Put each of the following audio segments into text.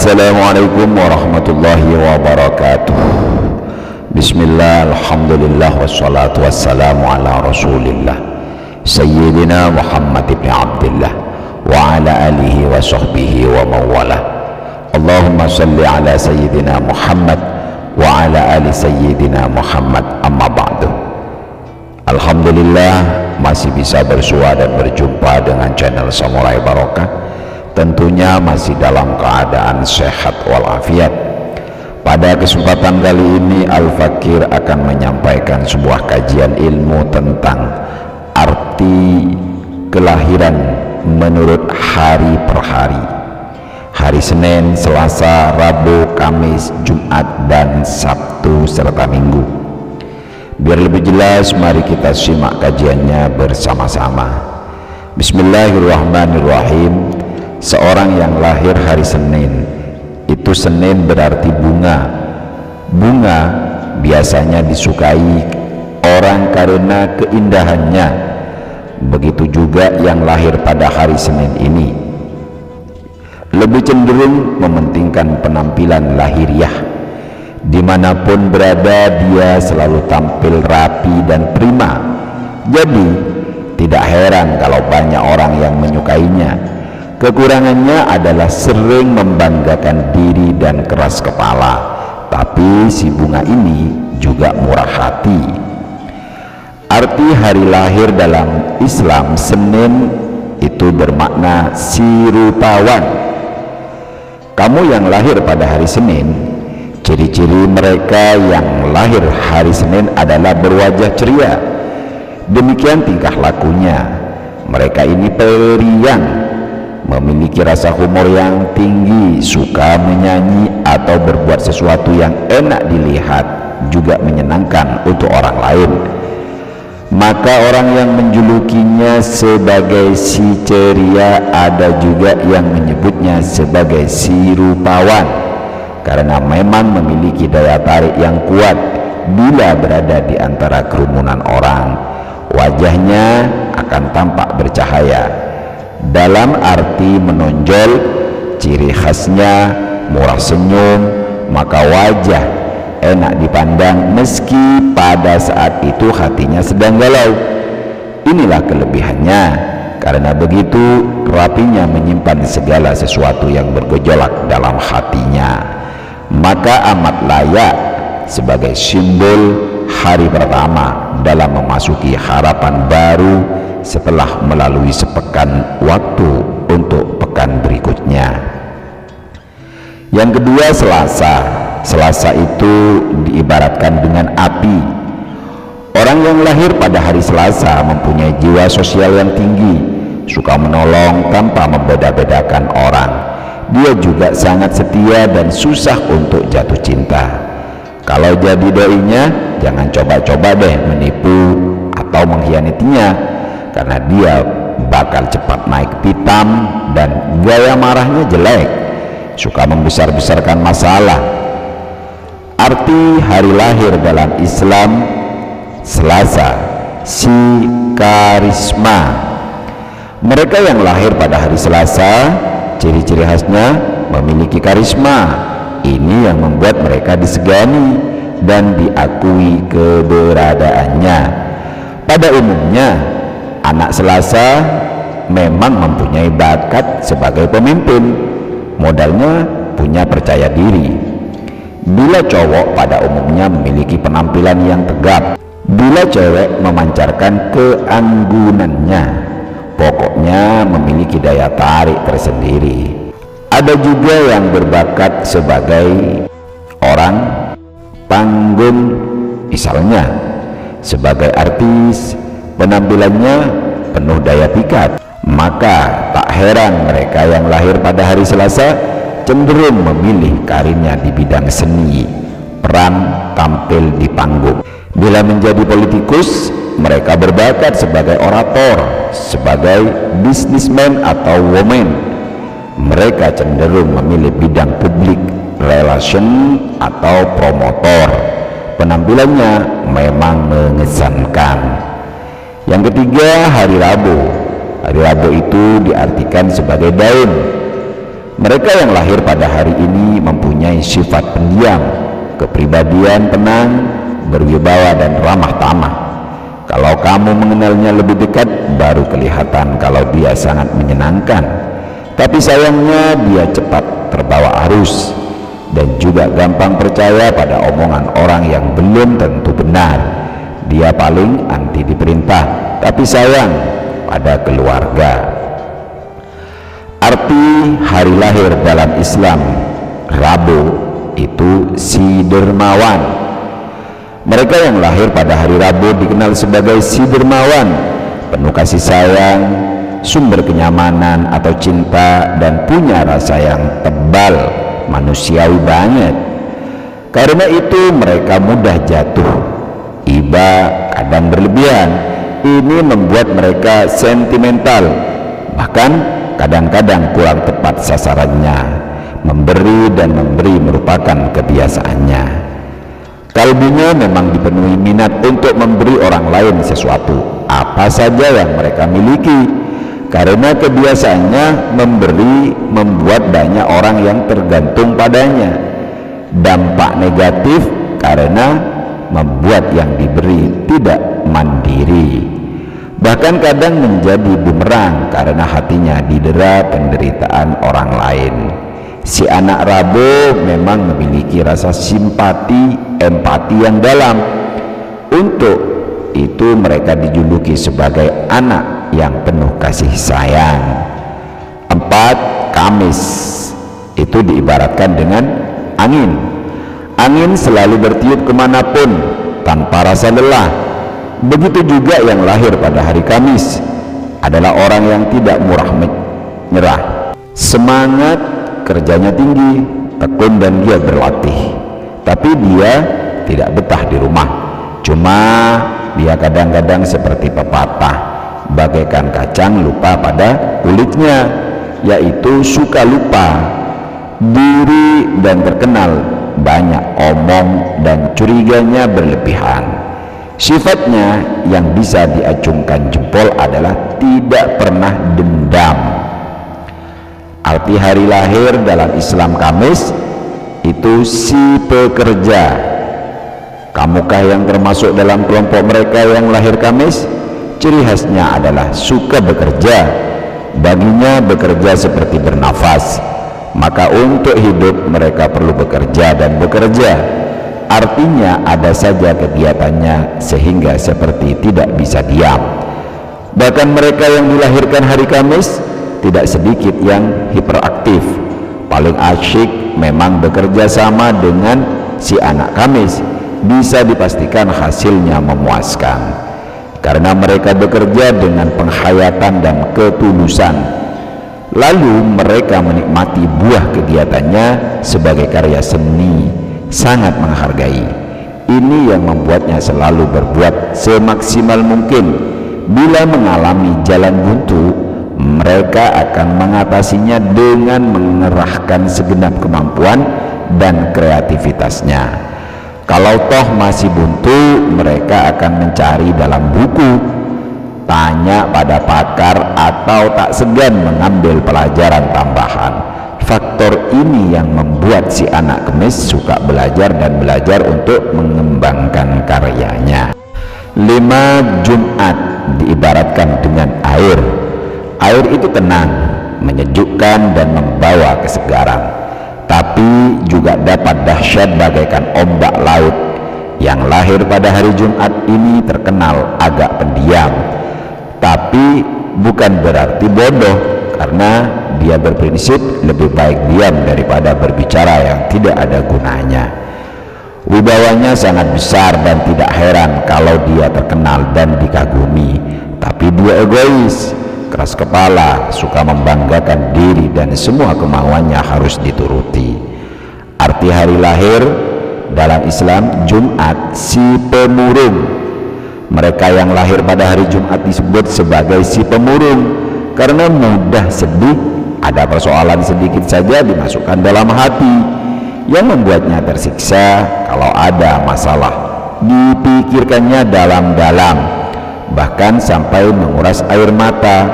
Assalamualaikum warahmatullahi wabarakatuh. Bismillah, alhamdulillah, wassalatu wassalamu ala rasulillah Sayyidina Muhammad ibn Abdillah wa ala alihi wa sahbihi wa mawalah. Allahumma salli ala Sayyidina Muhammad wa ala ali Sayyidina Muhammad, amma ba'du. Alhamdulillah masih bisa bersua dan berjumpa dengan channel Samurai Barokah, tentunya masih dalam keadaan sehat walafiat. Pada kesempatan kali ini Al-Fakir akan menyampaikan sebuah kajian ilmu tentang arti kelahiran menurut hari per hari, hari Senin, Selasa, Rabu, Kamis, Jumat, dan Sabtu serta Minggu. Biar lebih jelas, mari kita simak kajiannya bersama-sama. Bismillahirrahmanirrahim. Seorang yang lahir hari Senin, itu Senin berarti bunga. Bunga biasanya disukai orang karena keindahannya. Begitu juga yang lahir pada hari Senin ini lebih cenderung mementingkan penampilan lahiriah. Dimanapun berada, dia selalu tampil rapi dan prima. Jadi tidak heran kalau banyak orang yang menyukainya. Kekurangannya adalah sering membanggakan diri dan keras kepala. Tapi si bunga ini juga murah hati. Arti hari lahir dalam Islam Senin itu bermakna si rupawan. Kamu yang lahir pada hari Senin, ciri-ciri mereka yang lahir hari Senin adalah berwajah ceria. Demikian tingkah lakunya. Mereka ini periang, memiliki rasa humor yang tinggi, suka menyanyi atau berbuat sesuatu yang enak dilihat, juga menyenangkan untuk orang lain. Maka orang yang menjulukinya sebagai si ceria, ada juga yang menyebutnya sebagai si rupawan, karena memang memiliki daya tarik yang kuat bila berada di antara kerumunan orang. Wajahnya akan tampak bercahaya dalam arti menonjol. Ciri khasnya murah senyum, maka wajah enak dipandang meski pada saat itu hatinya sedang galau. Inilah kelebihannya. Karena begitu rapinya menyimpan segala sesuatu yang bergejolak dalam hatinya, maka amat layak sebagai simbol hari pertama dalam memasuki harapan baru setelah melalui sepekan waktu untuk pekan berikutnya. Yang kedua, Selasa. Selasa itu diibaratkan dengan api. Orang yang lahir pada hari Selasa mempunyai jiwa sosial yang tinggi, suka menolong tanpa membeda-bedakan orang. Dia juga sangat setia dan susah untuk jatuh cinta. Kalau jadi doinya, jangan coba-coba deh menipu atau mengkhianatinya, karena dia bakal cepat naik pitam dan gaya marahnya jelek, suka membesar-besarkan masalah. Arti hari lahir dalam Islam Selasa, si karisma. Mereka yang lahir pada hari Selasa, ciri-ciri khasnya memiliki karisma. Ini yang membuat mereka disegani dan diakui keberadaannya. Pada umumnya anak Selasa memang mempunyai bakat sebagai pemimpin. Modalnya punya percaya diri. Bila cowok pada umumnya memiliki penampilan yang tegap, bila cewek memancarkan keanggunannya, pokoknya memiliki daya tarik tersendiri. Ada juga yang berbakat sebagai orang panggung, misalnya sebagai artis, penampilannya penuh daya pikat. Maka tak heran mereka yang lahir pada hari Selasa cenderung memilih karirnya di bidang seni, peran tampil di panggung. Bila menjadi politikus, mereka berbakat sebagai orator, sebagai bisnismen atau woman. Mereka cenderung memilih bidang public relation atau promotor. Penampilannya memang mengesankan. Yang ketiga, hari Rabu. Hari Rabu itu diartikan sebagai daun. Mereka yang lahir pada hari ini mempunyai sifat pendiam, kepribadian tenang, berwibawa dan ramah tamah. Kalau kamu mengenalnya lebih dekat, baru kelihatan kalau dia sangat menyenangkan. Tapi sayangnya dia cepat terbawa arus dan juga gampang percaya pada omongan orang yang belum tentu benar. Dia paling anti diperintah, tapi sayang pada keluarga. Arti hari lahir dalam Islam, Rabu, itu si dermawan. Mereka yang lahir pada hari Rabu dikenal sebagai si dermawan, penuh kasih sayang, sumber kenyamanan atau cinta, dan punya rasa yang tebal, manusiawi banget. Karena itu mereka mudah jatuh, iba, kadang berlebihan. Ini membuat mereka sentimental, bahkan kadang-kadang kurang tepat sasarannya. Memberi dan memberi merupakan kebiasaannya. Kalbunya memang dipenuhi minat untuk memberi orang lain sesuatu, apa saja yang mereka miliki. Karena kebiasaannya memberi membuat banyak orang yang tergantung padanya. Dampak negatif karena membuat yang diberi tidak mandiri, bahkan kadang menjadi bumerang karena hatinya didera penderitaan orang lain. Si anak Rabu memang memiliki rasa simpati, empati yang dalam. Untuk itu mereka dijuluki sebagai anak yang penuh kasih sayang. 4. Kamis itu diibaratkan dengan angin. Angin selalu bertiup kemanapun tanpa rasa lelah. Begitu juga yang lahir pada hari Kamis adalah orang yang tidak murah menyerah, semangat kerjanya tinggi, tekun, dan dia berlatih. Tapi dia tidak betah di rumah. Cuma dia kadang-kadang seperti pepatah, bagaikan kacang lupa pada kulitnya, yaitu suka lupa diri dan terkenal banyak omong dan curiganya berlebihan. Sifatnya yang bisa diacungkan jempol adalah tidak pernah dendam. Arti hari lahir dalam Islam Kamis itu si pekerja. Kamukah yang termasuk dalam kelompok mereka yang lahir Kamis? Ciri khasnya adalah suka bekerja. Baginya bekerja seperti bernafas. Maka untuk hidup mereka perlu bekerja dan bekerja. Artinya ada saja kegiatannya sehingga seperti tidak bisa diam. Bahkan mereka yang dilahirkan hari Kamis tidak sedikit yang hiperaktif. Paling asyik memang bekerja sama dengan si anak Kamis. Bisa dipastikan hasilnya memuaskan karena mereka bekerja dengan penghayatan dan ketulusan. Lalu mereka menikmati buah kegiatannya sebagai karya seni, sangat menghargai. Ini yang membuatnya selalu berbuat semaksimal mungkin. Bila mengalami jalan buntu, mereka akan mengatasinya dengan mengerahkan segenap kemampuan dan kreativitasnya. Kalau toh masih buntu, mereka akan mencari dalam buku, tanya pada pakar, atau tak segan mengambil pelajaran tambahan. Faktor ini yang membuat si anak Kamis suka belajar dan belajar untuk mengembangkan karyanya. 5. Jumat diibaratkan dengan air. Air itu tenang, menyejukkan, dan membawa kesegaran, tapi juga dapat dahsyat bagaikan ombak laut. Yang lahir pada hari Jumat ini terkenal agak pendiam, tapi bukan berarti bodoh, karena dia berprinsip lebih baik diam daripada berbicara yang tidak ada gunanya. Wibawanya sangat besar dan tidak heran kalau dia terkenal dan dikagumi. Tapi dia egois, keras kepala, suka membanggakan diri, dan semua kemauannya harus dituruti. Arti hari lahir dalam Islam Jumat, si pemurung. Mereka yang lahir pada hari Jumat disebut sebagai si pemurung karena mudah sedih. Ada persoalan sedikit saja dimasukkan dalam hati, yang membuatnya tersiksa. Kalau ada masalah dipikirkannya dalam-dalam, bahkan sampai menguras air mata.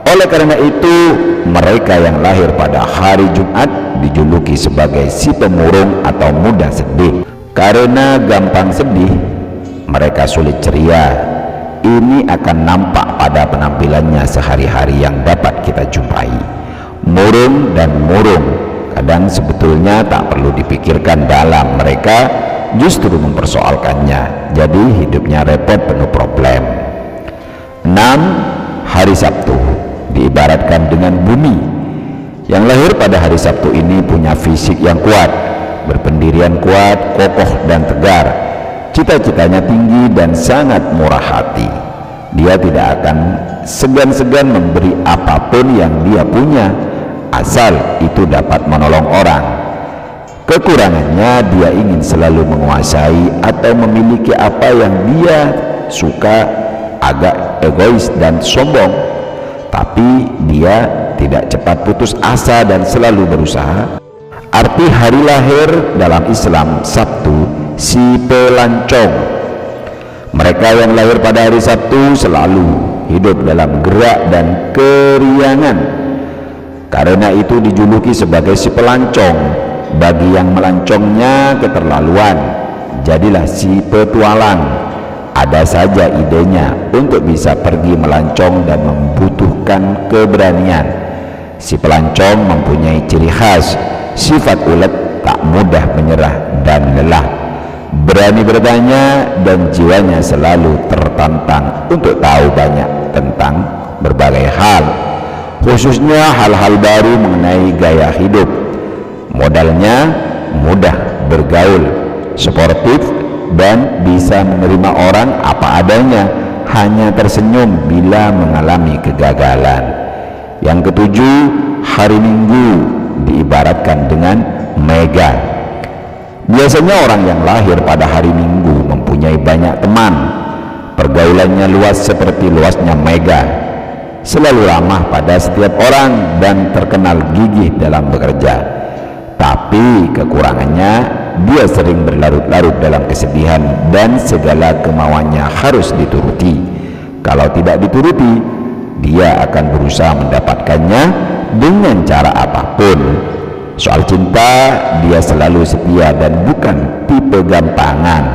Oleh karena itu, mereka yang lahir pada hari Jumat dijuluki sebagai si pemurung atau mudah sedih. Karena gampang sedih, mereka sulit ceria. Ini akan nampak pada penampilannya sehari-hari yang dapat kita jumpai. Murung dan murung kadang sebetulnya tak perlu dipikirkan dalam, mereka justru mempersoalkannya. Jadi hidupnya repot, penuh problem. 6. Hari Sabtu diibaratkan dengan bumi. Yang lahir pada hari Sabtu ini punya fisik yang kuat, berpendirian kuat, kokoh dan tegar. Cita-citanya tinggi dan sangat murah hati. Dia tidak akan segan-segan memberi apapun yang dia punya, asal itu dapat menolong orang. Kekurangannya, dia ingin selalu menguasai atau memiliki apa yang dia suka, agak egois dan sombong. Tapi dia tidak cepat putus asa dan selalu berusaha. Arti hari lahir dalam Islam Sabtu, si pelancong. Mereka yang lahir pada hari Sabtu selalu hidup dalam gerak dan keriangan. Karena itu dijuluki sebagai si pelancong. Bagi yang melancongnya keterlaluan, jadilah si petualang. Ada saja idenya untuk bisa pergi melancong dan membutuhkan keberanian. Si pelancong mempunyai ciri khas, sifat ulet, tak mudah menyerah dan lelah, berani bertanya, dan jiwanya selalu tertantang untuk tahu banyak tentang berbagai hal, khususnya hal-hal baru mengenai gaya hidup. Modalnya mudah bergaul, sportif, dan bisa menerima orang apa adanya, hanya tersenyum bila mengalami kegagalan. Yang ketujuh, hari Minggu diibaratkan dengan mega. Biasanya orang yang lahir pada hari Minggu mempunyai banyak teman, pergaulannya luas seperti luasnya mega, selalu ramah pada setiap orang dan terkenal gigih dalam bekerja. Tapi kekurangannya, dia sering berlarut-larut dalam kesedihan dan segala kemauannya harus dituruti. Kalau tidak dituruti, dia akan berusaha mendapatkannya dengan cara apapun. Soal cinta, dia selalu setia dan bukan tipe gampangan.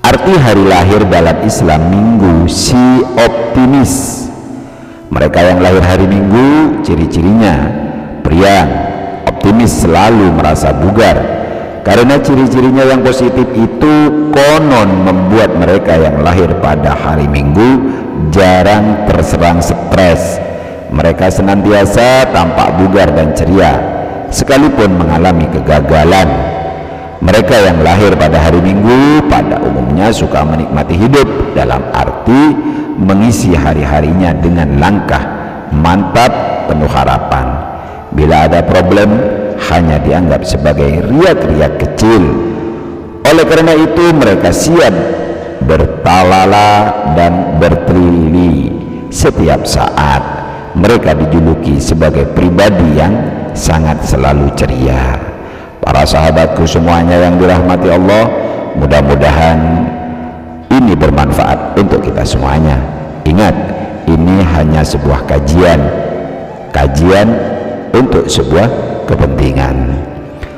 Arti hari lahir dalam Islam Minggu, si optimis. Mereka yang lahir hari Minggu, ciri-cirinya periang, optimis, selalu merasa bugar. Karena ciri-cirinya yang positif itu konon membuat mereka yang lahir pada hari Minggu jarang terserang stres. Mereka senantiasa tampak bugar dan ceria sekalipun mengalami kegagalan. Mereka yang lahir pada hari Minggu pada umumnya suka menikmati hidup, dalam arti mengisi hari-harinya dengan langkah mantap, penuh harapan. Bila ada problem, hanya dianggap sebagai riak-riak kecil. Oleh karena itu, mereka siap bertalala dan bertelili setiap saat. Mereka dijuluki sebagai pribadi yang sangat selalu ceria. Para sahabatku semuanya yang dirahmati Allah, mudah-mudahan ini bermanfaat untuk kita semuanya. Ingat, ini hanya sebuah kajian untuk sebuah kepentingan.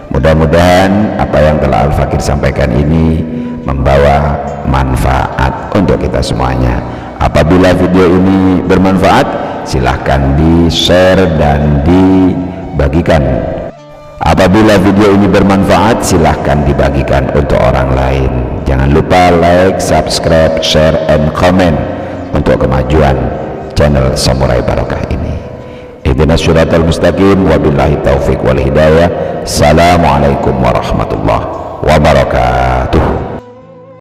Mudah-mudahan apa yang telah Al-Fakir sampaikan ini membawa manfaat untuk kita semuanya. Apabila video ini bermanfaat, silahkan di-share dan dibagikan. Apabila video ini bermanfaat, silahkan dibagikan untuk orang lain. Jangan lupa like, subscribe, share, and comment untuk kemajuan channel Samurai Barokah ini. Ihdinas syiratal mustaqim, wabillahi taufiq wal hidayah. Assalamualaikum warahmatullahi wabarakatuh.